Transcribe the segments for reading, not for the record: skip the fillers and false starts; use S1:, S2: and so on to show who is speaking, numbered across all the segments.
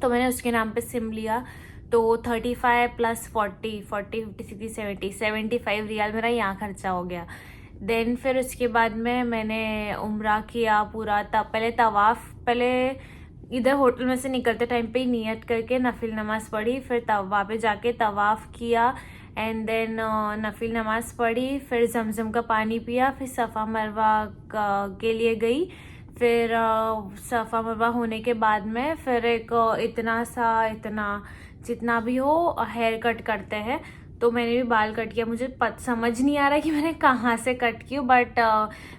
S1: तो मैंने उसके नाम पे सिम लिया। तो 35 प्लस 40 40 50 60 70 75 रियाल मेरा यहाँ खर्चा हो गया। देन फिर उसके बाद में मैंने उम्रा किया पूरा। पहले इधर होटल में से निकलते टाइम पे ही नियत करके नफिल नमाज पढ़ी, फिर वहाँ पे जाके तवाफ़ किया एंड देन नफिल नमाज पढ़ी, फिर जमजम का पानी पिया, फिर सफ़ा मरवा के लिए गई। फिर सफ़ा मरवा होने के बाद में फिर एक इतना जितना भी हो हेयर कट करते हैं, तो मैंने भी बाल कट किया। मुझे समझ नहीं आ रहा कि मैंने कहाँ से कट की, बट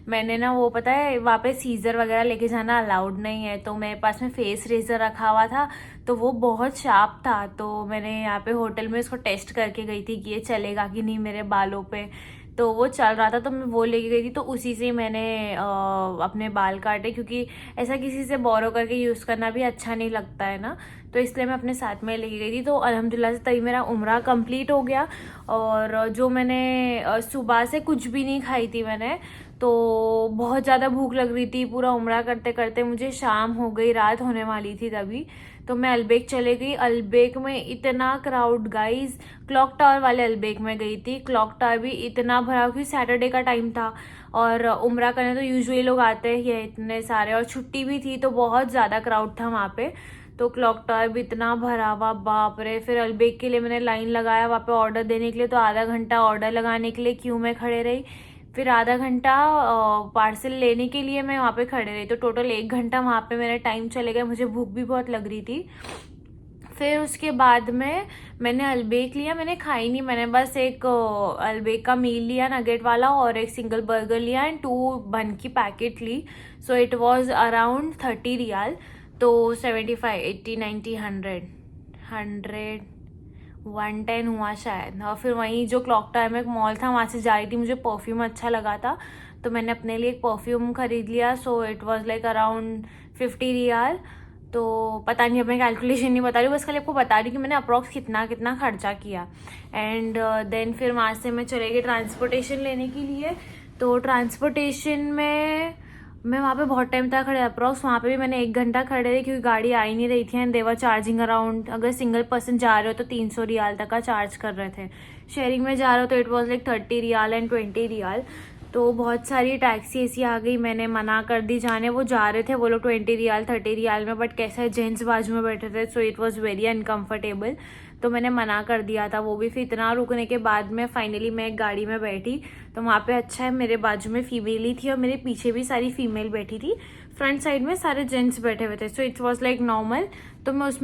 S1: मैंने ना वो पता है वहाँ पे सीज़र वगैरह लेके जाना अलाउड नहीं है, तो मेरे पास में फेस रेजर रखा हुआ था, तो वो बहुत शार्प था। तो मैंने यहाँ पे होटल में उसको टेस्ट करके गई थी कि ये चलेगा कि नहीं मेरे बालों पे, तो वो चल रहा था, तो मैं वो लेके गई थी। तो उसी से मैंने अपने बाल काटे, क्योंकि ऐसा किसी से बोरो करके यूज़ करना भी अच्छा नहीं लगता है ना, तो इसलिए मैं अपने साथ में लेके गई थी। तो अल्हम्दुलिल्लाह से तभी मेरा उम्रा कंप्लीट हो गया। और जो मैंने सुबह से कुछ भी नहीं खाई थी मैंने, तो बहुत ज़्यादा भूख लग रही थी। पूरा उम्रा करते करते मुझे शाम हो गई, रात होने वाली थी तभी। तो मैं अलबेक चले गई। अलबेक में इतना क्राउड गाइस, क्लॉक टावर वाले अलबेक में गई थी। क्लॉक टावर भी इतना भरा, क्योंकि सैटरडे का टाइम था और उम्रा करने तो यूजुअली लोग आते ही है इतने सारे, और छुट्टी भी थी तो बहुत ज़्यादा क्राउड था वहाँ पे। तो क्लॉक टावर भी इतना भरा हुआ, बाप रे। फिर अलबेक के लिए मैंने लाइन लगाया वहाँ पे ऑर्डर देने के लिए, तो आधा घंटा ऑर्डर लगाने के लिए क्यू में खड़े रही, फिर आधा घंटा पार्सल लेने के लिए मैं वहाँ पे खड़े रही। तो टोटल 1 घंटा वहाँ पे मेरा टाइम चले गया। मुझे भूख भी बहुत लग रही थी। फिर उसके बाद में मैंने अलबेक लिया, मैंने खाई नहीं, मैंने बस एक अलबेक का मील लिया नगेट वाला, और एक सिंगल बर्गर लिया एंड 2 बन की पैकेट ली। So it was around 30 riyal. तो 75 80 90 100 110 हुआ शायद। और फिर वहीं जो क्लॉक टावर में एक मॉल था वहाँ से जा रही थी, मुझे परफ्यूम अच्छा लगा था, तो मैंने अपने लिए एक परफ्यूम खरीद लिया। So it was like around 50 riyal. तो पता नहीं, अब मैं कैलकुलेशन नहीं बता रही हूँ, बस खाली आपको बता रही हूँ कि मैंने अप्रॉक्स कितना कितना खर्चा किया। एंड देन फिर वहाँ से मैं चले गई ट्रांसपोर्टेशन लेने के लिए। तो ट्रांसपोर्टेशन में मैं वहाँ पे बहुत टाइम तक खड़े, अप्रॉक्स वहाँ पे भी मैंने 1 घंटा खड़े रही, क्योंकि गाड़ी आ ही नहीं रही थी एंड देवर चार्जिंग अराउंड, अगर सिंगल पर्सन जा रहे हो तो 300 रियाल तक का चार्ज कर रहे थे। शेयरिंग में जा रहे हो तो it was like 30 riyal and 20 riyal. तो बहुत सारी टैक्सी ऐसी आ गई, मैंने मना कर दी जाने। वो जा रहे थे वो लोग 20 रियाल 30 रियाल में, बट कैसा जेंट्स बाजू में बैठे थे, so it was very uncomfortable, तो मैंने मना कर दिया था वो भी। फिर इतना रुकने के बाद में फाइनली मैं एक गाड़ी में बैठी, तो वहाँ पे अच्छा है मेरे बाजू में फीमेल ही थी और मेरे पीछे भी सारी फीमेल बैठी थी, फ्रंट साइड में सारे जेंट्स बैठे हुए थे, so it was like normal. तो मैं उसमें